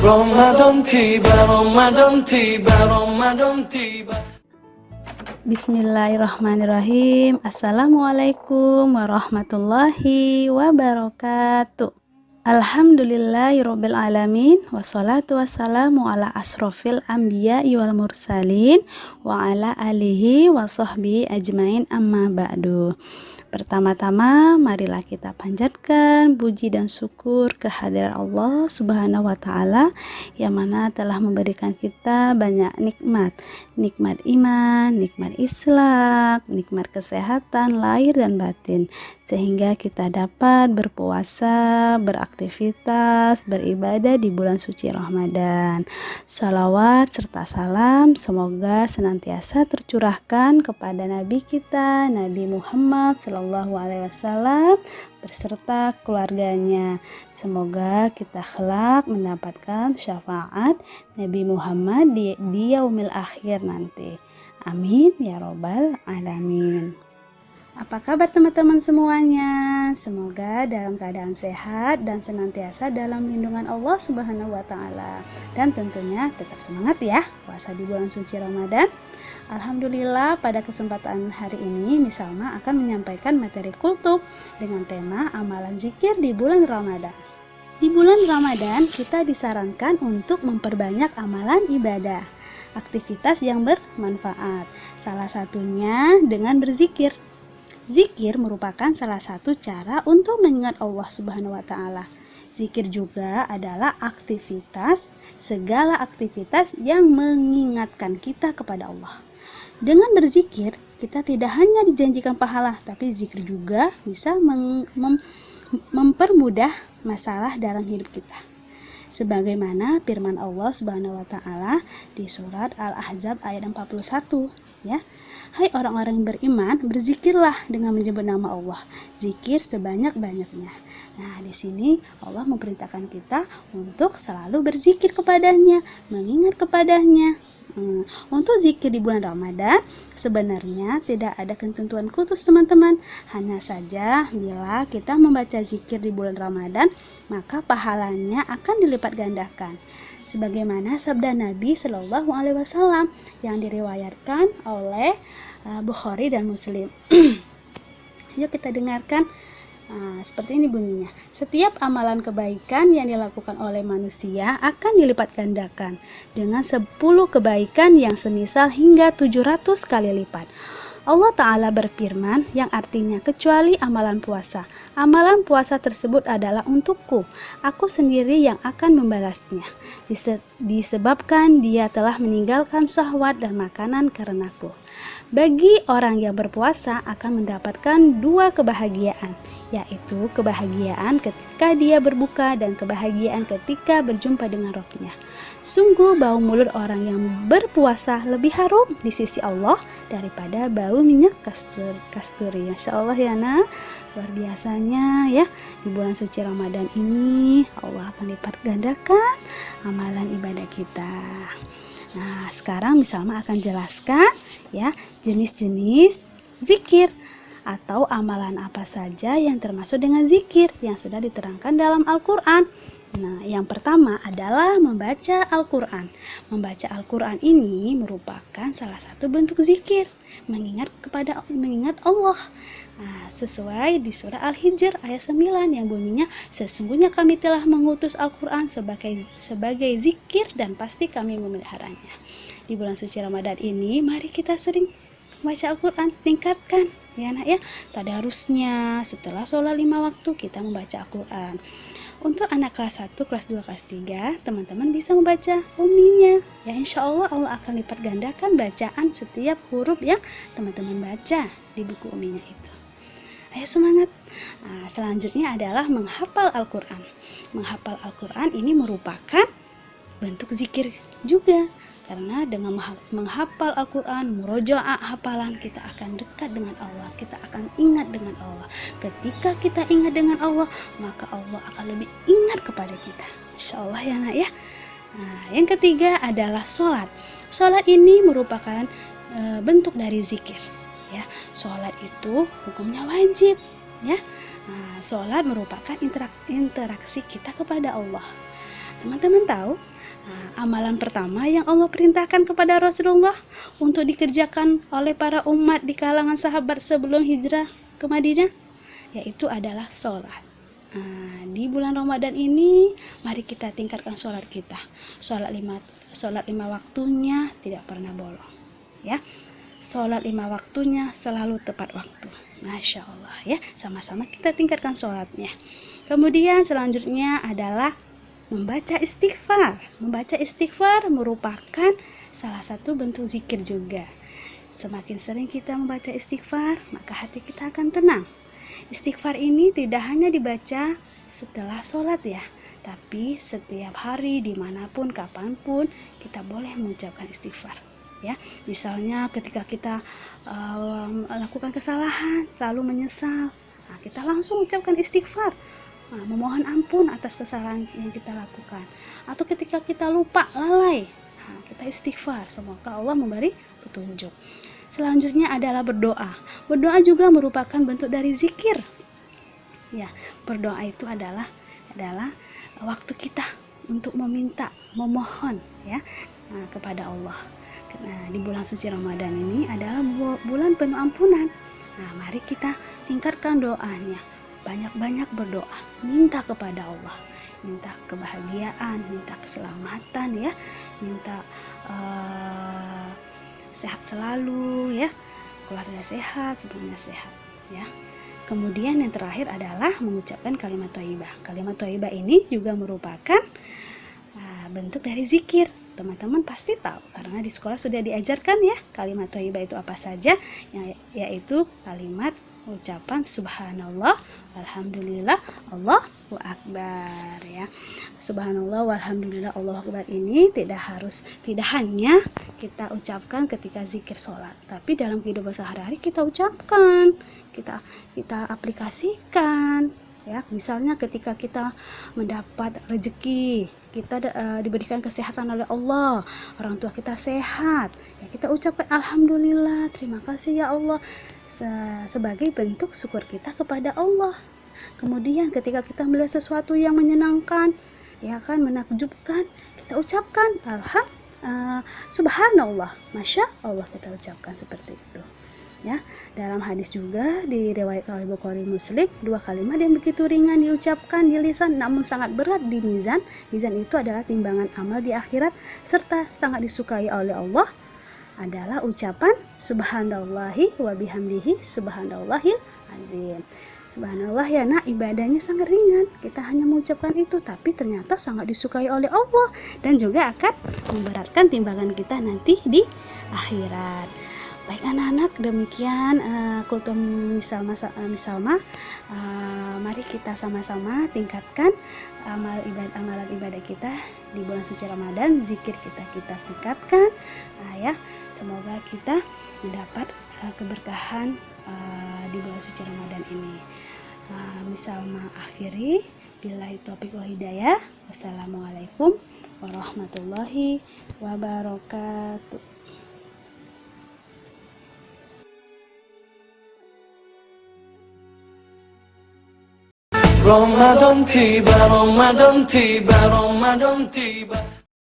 Ramadan tiba, Ramadan tiba, Ramadan tiba. Bismillahirrahmanirrahim. Assalamualaikum warahmatullahi wabarakatuh. Alhamdulillahirabbil alamin, wassalatu wassalamu ala asrofil anbiya'i wal mursalin wa ala alihi wa sahbihi ajmain, amma ba'du. Pertama-tama marilah kita panjatkan puji dan syukur kehadirat Allah Subhanahu wa taala yang mana telah memberikan kita banyak nikmat iman, nikmat Islam, nikmat kesehatan lahir dan batin, sehingga kita dapat berpuasa, beraktivitas, beribadah di bulan suci Ramadan. Salawat serta salam semoga senantiasa tercurahkan kepada Nabi kita, Nabi Muhammad Sallallahu Alaihi Wasallam beserta keluarganya. Semoga kita kelak mendapatkan syafaat Nabi Muhammad di yaumil akhir nanti. Amin ya robbal alamin. Apa kabar teman-teman semuanya? Semoga dalam keadaan sehat dan senantiasa dalam lindungan Allah Subhanahu wa taala. Dan tentunya tetap semangat ya puasa di bulan suci Ramadan. Alhamdulillah, pada kesempatan hari ini Misalma akan menyampaikan materi kultum dengan tema amalan zikir di bulan Ramadan. Di bulan Ramadan kita disarankan untuk memperbanyak amalan ibadah, aktivitas yang bermanfaat. Salah satunya dengan berzikir. Zikir merupakan salah satu cara untuk mengingat Allah Subhanahu wa taala. Zikir juga adalah segala aktivitas yang mengingatkan kita kepada Allah. Dengan berzikir, kita tidak hanya dijanjikan pahala, tapi zikir juga bisa mempermudah masalah dalam hidup kita. Sebagaimana firman Allah Subhanahu wa taala di surat Al-Ahzab ayat 41, ya. Hai orang-orang yang beriman, berzikirlah dengan menyebut nama Allah. Zikir sebanyak-banyaknya. Nah, di sini Allah memerintahkan kita untuk selalu berzikir kepadanya, mengingat kepadanya. Untuk zikir di bulan Ramadan sebenarnya tidak ada ketentuan khusus teman-teman. Hanya saja bila kita membaca zikir di bulan Ramadan, maka pahalanya akan dilipat gandakan. Sebagaimana sabda Nabi Shallallahu Alaihi Wasallam yang diriwayatkan oleh Bukhari dan Muslim. Yuk kita dengarkan. Seperti ini bunyinya. Setiap amalan kebaikan yang dilakukan oleh manusia akan dilipat gandakan dengan 10 kebaikan yang semisal hingga 700 kali lipat. Allah Ta'ala berfirman yang artinya kecuali amalan puasa. Amalan puasa tersebut adalah untukku. Aku sendiri yang akan membalasnya. Disebabkan dia telah meninggalkan syahwat dan makanan karenaku. Bagi orang yang berpuasa akan mendapatkan 2 kebahagiaan, yaitu kebahagiaan ketika dia berbuka dan kebahagiaan ketika berjumpa dengan Rabb-Nya. Sungguh bau mulut orang yang berpuasa lebih harum di sisi Allah daripada bau minyak kasturi. Masya Allah ya nak, luar biasanya ya. Di bulan suci Ramadan ini Allah akan lipat gandakan amalan ibadah kita. Nah, sekarang Misalma akan jelaskan ya jenis-jenis zikir atau amalan apa saja yang termasuk dengan zikir yang sudah diterangkan dalam Al-Quran. Nah, yang pertama adalah membaca Al-Quran. Membaca Al-Quran ini merupakan salah satu bentuk zikir, mengingat Allah. Nah, sesuai di surah Al-Hijr ayat 9 yang bunyinya, sesungguhnya kami telah mengutus Al-Quran sebagai zikir dan pasti kami memeliharanya. Di bulan suci Ramadan ini, mari kita sering baca Al-Quran, tingkatkan ya nak ya. Tadarusnya setelah sholat 5 waktu kita membaca Al-Quran. Untuk anak kelas 1, kelas 2, kelas 3, teman-teman bisa membaca umminya. Ya insya Allah Allah akan lipat gandakan bacaan setiap huruf yang teman-teman baca di buku umminya itu. Ayo semangat. Nah, selanjutnya adalah menghafal Al-Quran. Menghafal Al-Quran ini merupakan bentuk zikir juga. Karena dengan menghafal Al-Quran, murojaah hafalan, kita akan dekat dengan Allah, kita akan ingat dengan Allah. Ketika kita ingat dengan Allah, maka Allah akan lebih ingat kepada kita. Insya Allah ya nak ya. Nah, yang ketiga adalah sholat. Sholat ini merupakan bentuk dari zikir. Ya, sholat itu hukumnya wajib. Ya, nah, sholat merupakan interaksi kita kepada Allah. Teman-teman tahu Nah, amalan pertama yang Allah perintahkan kepada Rasulullah untuk dikerjakan oleh para umat di kalangan sahabat sebelum hijrah ke Madinah, yaitu adalah sholat. Nah, di bulan Ramadan ini, mari kita tingkatkan sholat kita. Sholat lima waktunya tidak pernah bolong. Ya, sholat 5 waktunya selalu tepat waktu. Masya Allah ya, sama-sama kita tingkatkan sholatnya. Kemudian selanjutnya adalah membaca istighfar. Membaca istighfar merupakan salah satu bentuk zikir juga. Semakin sering kita membaca istighfar, maka hati kita akan tenang. Istighfar ini tidak hanya dibaca setelah sholat ya, tapi setiap hari, dimanapun, kapanpun, kita boleh mengucapkan istighfar. Ya, misalnya ketika kita melakukan kesalahan, lalu menyesal, nah, kita langsung ucapkan istighfar. Memohon ampun atas kesalahan yang kita lakukan, atau ketika kita lupa, lalai, kita istighfar, semoga Allah memberi petunjuk. Selanjutnya adalah berdoa. Berdoa juga merupakan bentuk dari zikir. Ya, berdoa itu adalah waktu kita untuk memohon ya, kepada Allah. Nah, di bulan suci Ramadan ini adalah bulan penuh ampunan. Nah, mari kita tingkatkan doanya. Banyak-banyak berdoa, minta kepada Allah, minta kebahagiaan, minta keselamatan ya, minta sehat selalu ya, keluarga sehat, semuanya sehat ya. Kemudian yang terakhir adalah mengucapkan kalimat thayyibah. Kalimat thayyibah ini juga merupakan bentuk dari zikir. Teman-teman pasti tahu karena di sekolah sudah diajarkan ya, kalimat thayyibah itu apa saja, yaitu kalimat ucapan subhanallah, alhamdulillah, Allahu akbar ya. Subhanallah, walhamdulillah, Allahu akbar ini tidak hanya kita ucapkan ketika zikir sholat, tapi dalam kehidupan sehari-hari kita ucapkan, kita aplikasikan ya. Misalnya ketika kita mendapat rezeki, kita diberikan kesehatan oleh Allah, orang tua kita sehat ya, kita ucapkan alhamdulillah, terima kasih ya Allah, sebagai bentuk syukur kita kepada Allah. Kemudian ketika kita melihat sesuatu yang menyenangkan ya kan, menakjubkan, kita ucapkan subhanallah, masya Allah, kita ucapkan seperti itu ya. Dalam hadis juga diriwayatkan oleh Bukhari Muslim, 2 kalimat yang begitu ringan diucapkan di lisan namun sangat berat di mizan. Mizan itu adalah timbangan amal di akhirat serta sangat disukai oleh Allah, adalah ucapan subhanallahi wa bihamdihi subhanallahil azim. Subhanallah ya nak, ibadahnya sangat ringan, kita hanya mengucapkan itu, tapi ternyata sangat disukai oleh Allah dan juga akan memberatkan timbangan kita nanti di akhirat. Baik anak-anak, demikian kultum misalma, mari kita sama-sama tingkatkan amalan ibadah kita di bulan suci Ramadan, zikir kita tingkatkan ya. Semoga kita mendapat keberkahan di bulan suci Ramadan ini. Misalma akhiri, billahi taufiq wal hidayah. Wassalamualaikum warahmatullahi wabarakatuh. Ramadan tiba, Ramadan tiba, Ramadan tiba.